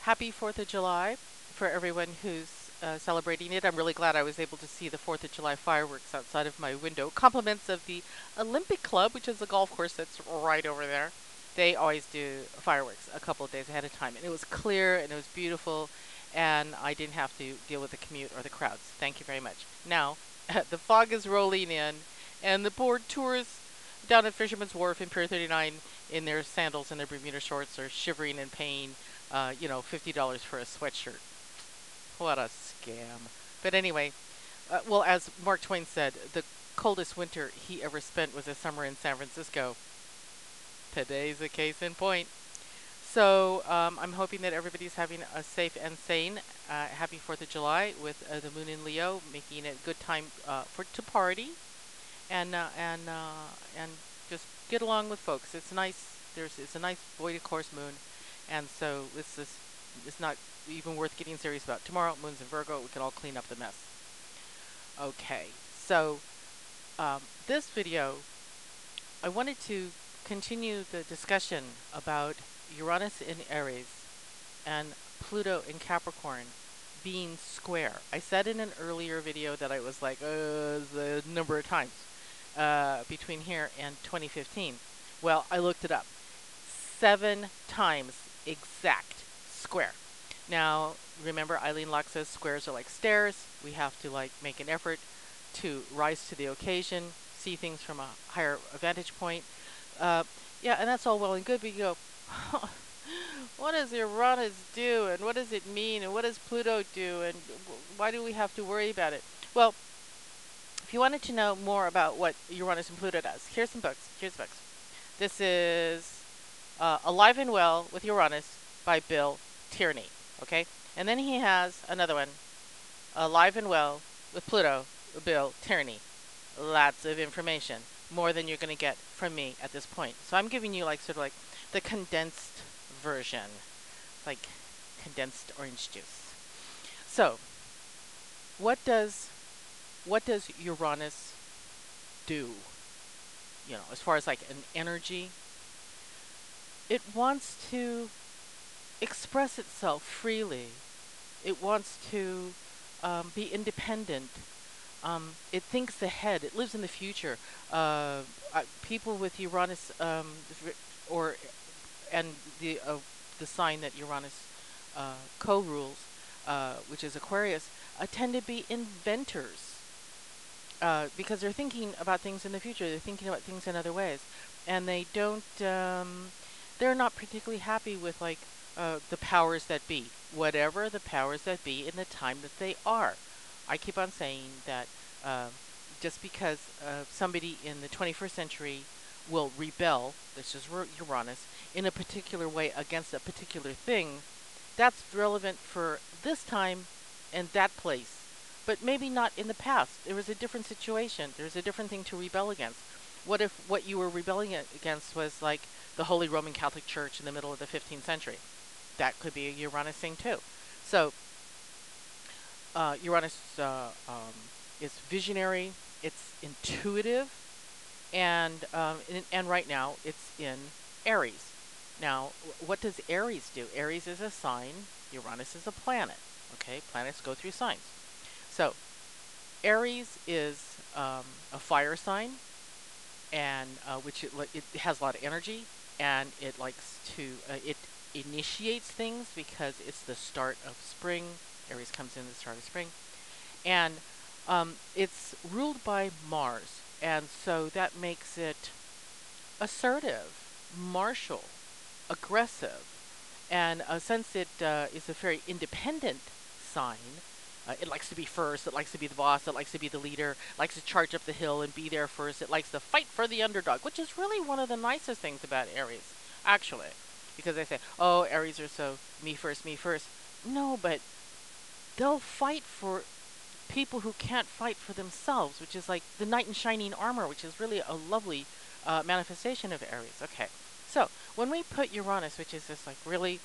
Happy 4th of July for everyone who's celebrating it. I'm really glad I was able to see the 4th of July fireworks outside of my window. Compliments of the Olympic Club, which is the golf course that's right over there. They always do fireworks a couple of days ahead of time. And it was clear and it was beautiful, and I didn't have to deal with the commute or the crowds. Thank you very much. Now, the fog is rolling in, and the poor tourists down at Fisherman's Wharf in Pier 39 in their sandals and their Bermuda shorts are shivering in pain. $50 for a sweatshirt. What a scam. But anyway, well, as Mark Twain said, the coldest winter he ever spent was a summer in San Francisco. Today's a case in point. So I'm hoping that everybody's having a safe and sane happy 4th of July with the moon in Leo, making it a good time to party and just get along with folks. It's nice. It's a nice void of course moon, and so it's not even worth getting serious about. Tomorrow, moon's in Virgo. We can all clean up the mess. Okay, so this video, I wanted to continue the discussion about Uranus in Aries and Pluto in Capricorn being square. I said in an earlier video that I was like, the number of times between here and 2015. Well, I looked it up. 7 times exact square. Now, remember Eileen Locke says squares are like stairs. We have to make an effort to rise to the occasion, see things from a higher vantage point. Yeah, and that's all well and good, but you go, what does Uranus do, and what does it mean, and what does Pluto do, and why do we have to worry about it? Well, if you wanted to know more about what Uranus and Pluto does, here's some books. Here's the books. This is Alive and Well with Uranus by Bill Tierney. Okay? And then he has another one, Alive and Well with Pluto, Bill Tierney. Lots of information. More than you're going to get from me at this point. So I'm giving you sort of the condensed version. Like condensed orange juice. So, what does Uranus do? As far as an energy, it wants to express itself freely. It wants to be independent. It thinks ahead. It lives in the future. People with Uranus, and the sign that Uranus co-rules, which is Aquarius, tend to be inventors. Because they're thinking about things in the future. They're thinking about things in other ways. And they don't, they're not particularly happy with the powers that be. Whatever the powers that be in the time that they are. I keep on saying that just because somebody in the 21st century will rebel, this is Uranus, in a particular way against a particular thing, that's relevant for this time and that place. But maybe not in the past. There was a different situation. There's a different thing to rebel against. What if what you were rebelling against was the Holy Roman Catholic Church in the middle of the 15th century? That could be a Uranus thing too. So Uranus is visionary. It's intuitive, and right now it's in Aries. Now, what does Aries do? Aries is a sign. Uranus is a planet. Okay, planets go through signs. So, Aries is a fire sign, and which it has a lot of energy, and it likes to it initiates things because it's the start of spring. Aries comes in the start of spring, and it's ruled by Mars, and so that makes it assertive, martial, aggressive, and since it is a very independent sign. It likes to be first, it likes to be the boss, it likes to be the leader, it likes to charge up the hill and be there first, it likes to fight for the underdog, which is really one of the nicest things about Aries, actually. Because they say, oh, Aries are so me first, me first. No, but they'll fight for people who can't fight for themselves, which is like the knight in shining armor, which is really a lovely manifestation of Aries. Okay, so when we put Uranus, which is this really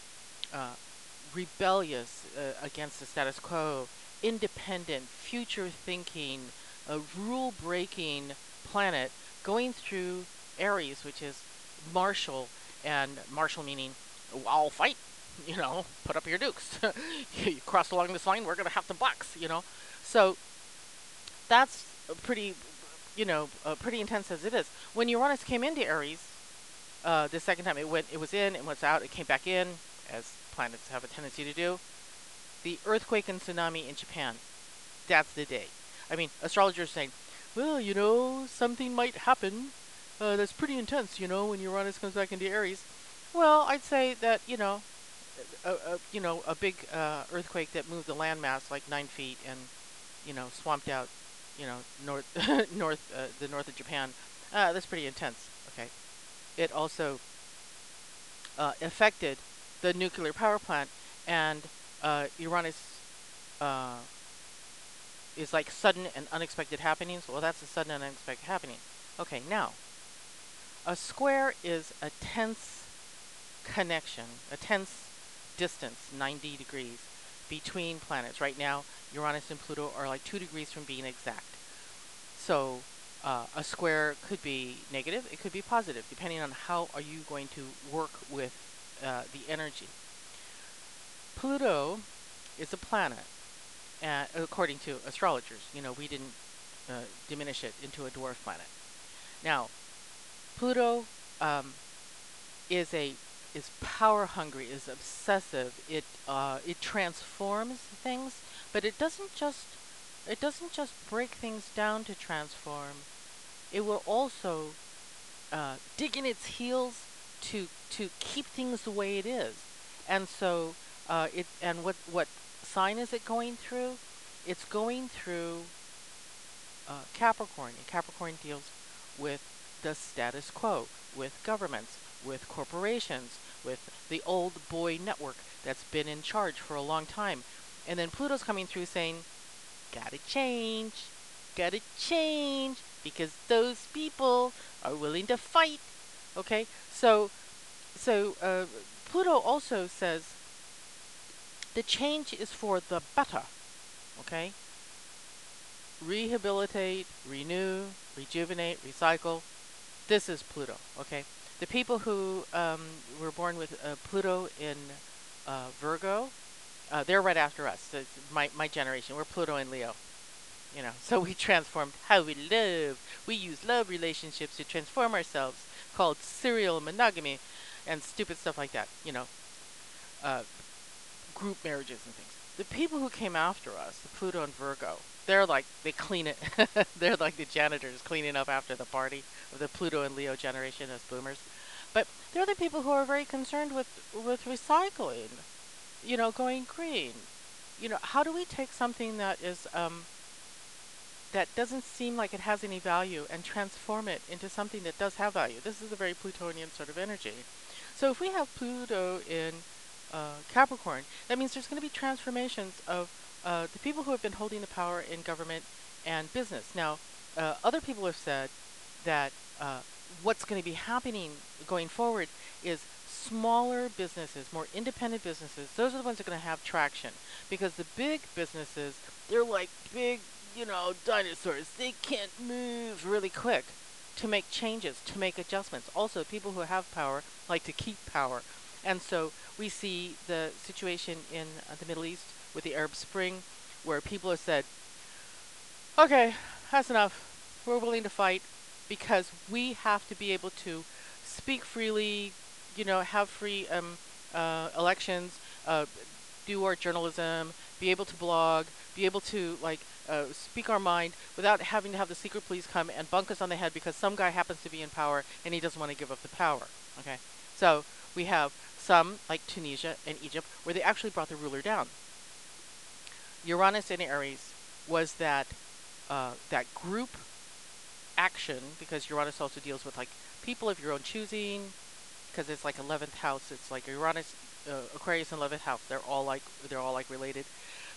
rebellious against the status quo, independent, future-thinking, rule-breaking planet going through Aries, which is martial, and martial meaning I'll fight, put up your dukes. You cross along this line, we're going to have to box. So that's pretty, pretty intense as it is. When Uranus came into Aries, the second time it was in, it was out, it came back in, as planets have a tendency to do. The earthquake and tsunami in Japan, that's the day. I mean, astrologers saying, well, something might happen that's pretty intense, when Uranus comes back into Aries. Well, I'd say that, a big earthquake that moved the landmass like 9 feet and, swamped out, north, the north of Japan. That's pretty intense. Okay. It also affected the nuclear power plant, and Uranus uh, is like sudden and unexpected happenings. Well, that's a sudden and unexpected happening. Okay, now a square is a tense connection, a tense distance, 90 degrees between planets. Right now, Uranus and Pluto are like 2 degrees from being exact. So a square could be negative, it could be positive, depending on how are you going to work with the energy. Pluto is a planet, according to astrologers. We didn't diminish it into a dwarf planet. Now, Pluto um, is power hungry, is obsessive. It transforms things, but it doesn't just break things down to transform. It will also dig in its heels to keep things the way it is. And so what sign is it going through? It's going through Capricorn, and Capricorn deals with the status quo, with governments, with corporations, with the old boy network that's been in charge for a long time. And then Pluto's coming through saying, gotta change, because those people are willing to fight. Okay, so Pluto also says the change is for the better. Okay, rehabilitate, renew, rejuvenate, recycle. This is Pluto. Okay, the people who were born with Pluto in Virgo, they're right after us. So it's my generation. We're Pluto and Leo. So we transformed how we live. We use love relationships to transform ourselves, called serial monogamy, and stupid stuff like that. Uh, Group marriages and things. The people who came after us, the Pluto and Virgo, they clean it. They're like the janitors cleaning up after the party of the Pluto and Leo generation as boomers. But they're the people who are very concerned with recycling, going green. How do we take something that doesn't seem like it has any value and transform it into something that does have value? This is a very Plutonian sort of energy. So if we have Pluto in Capricorn, that means there's going to be transformations of the people who have been holding the power in government and business. Now, other people have said that what's going to be happening going forward is smaller businesses, more independent businesses. Those are the ones that are going to have traction, because the big businesses, they're like big, dinosaurs. They can't move really quick to make changes, to make adjustments. Also, people who have power like to keep power. And so we see the situation in the Middle East with the Arab Spring, where people have said, okay, that's enough. We're willing to fight, because we have to be able to speak freely, have free elections, do our journalism, be able to blog, be able to speak our mind without having to have the secret police come and bunk us on the head because some guy happens to be in power and he doesn't want to give up the power. Okay, so we have some like Tunisia and Egypt where they actually brought the ruler down. Uranus in Aries was that group action, because Uranus also deals with like people of your own choosing, because it's like 11th house. It's like Uranus, Aquarius, and 11th house. They're all like related.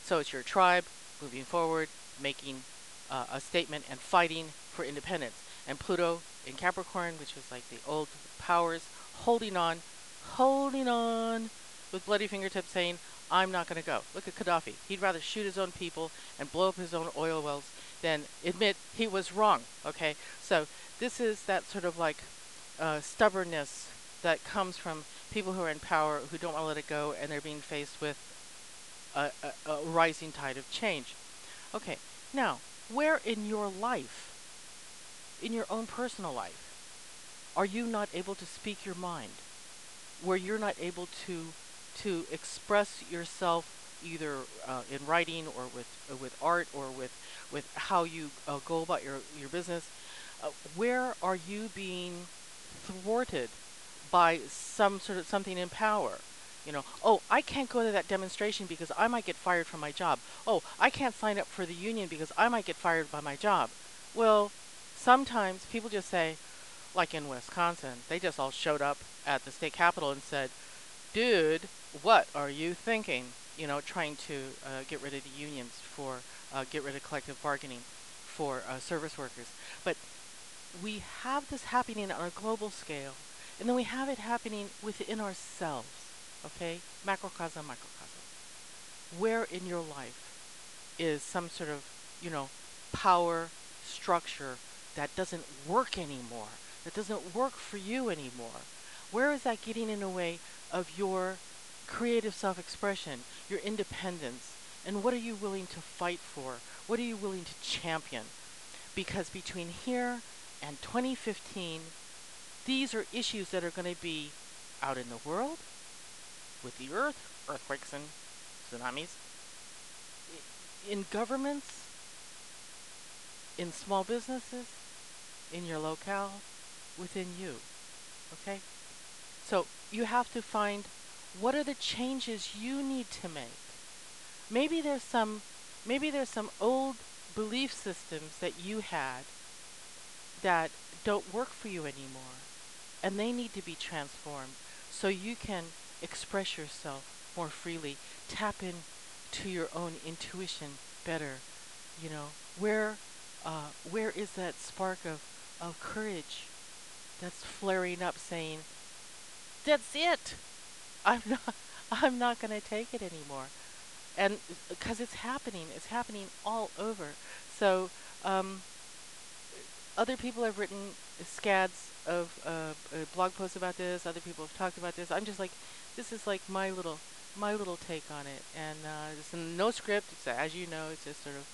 So it's your tribe moving forward, making a statement and fighting for independence. And Pluto in Capricorn, which is like the old powers, holding on with bloody fingertips, saying, I'm not going to go. Look at Gaddafi. He'd rather shoot his own people and blow up his own oil wells than admit he was wrong. Okay, so this is that sort of like stubbornness that comes from people who are in power who don't want to let it go, and they're being faced with a rising tide of change. Okay, now, where in your life, in your own personal life, are you not able to speak your mind? Where you're not able to express yourself either in writing or with art or with how you go about your business? Where are you being thwarted by some sort of something in power? You know, oh, I can't go to that demonstration because I might get fired from my job. Oh, I can't sign up for the union because I might get fired by my job. Well, sometimes people just say, like in Wisconsin, they just all showed up at the state capitol and said, dude, what are you thinking? You know, trying to get rid of the unions for, get rid of collective bargaining for service workers. But we have this happening on a global scale, and then we have it happening within ourselves, okay? Macrocosm, microcosm. Where in your life is some sort of, you know, power structure that doesn't work anymore, that doesn't work for you anymore? Where is that getting in the way of your creative self-expression, your independence? And what are you willing to fight for? What are you willing to champion? Because between here and 2015, these are issues that are going to be out in the world with the earth, earthquakes and tsunamis, in governments, in small businesses, in your locale, within you. Okay? So you have to find what are the changes you need to make. Maybe there's some old belief systems that you had that don't work for you anymore, and they need to be transformed so you can express yourself more freely, tap in to your own intuition better. You know, where is that spark of courage that's flaring up saying, that's it. I'm not I'm not going to take it anymore. And because it's happening all over. So um, other people have written scads of blog posts about this. Other people have talked about this. I'm just like, this is like my little take on it. And it's no script. It's, as you know, it's just sort of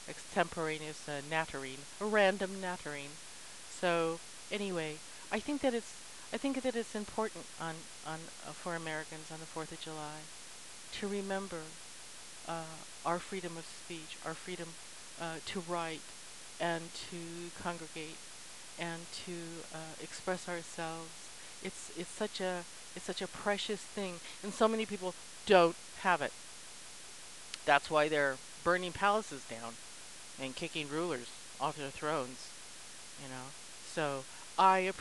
extemporaneous nattering, a random nattering. So anyway, I think that it's important on for Americans on the 4th of July to remember our freedom of speech, our freedom to write and to congregate and to express ourselves. It's such a precious thing, and so many people don't have it. That's why they're burning palaces down and kicking rulers off their thrones. You know, so I'm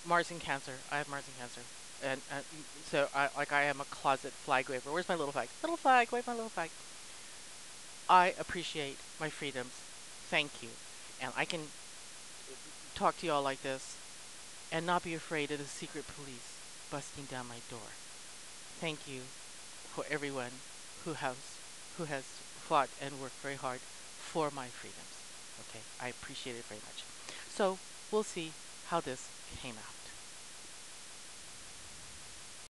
Mars in Cancer. I have Mars in Cancer, and so I am a closet flag waver. Where's my little flag? Little flag. Wave my little flag. I appreciate my freedoms. Thank you, and I can talk to y'all like this and not be afraid of the secret police busting down my door. Thank you for everyone who has who has fought and worked very hard for my freedoms. Okay, I appreciate it very much. So we'll see how this came out.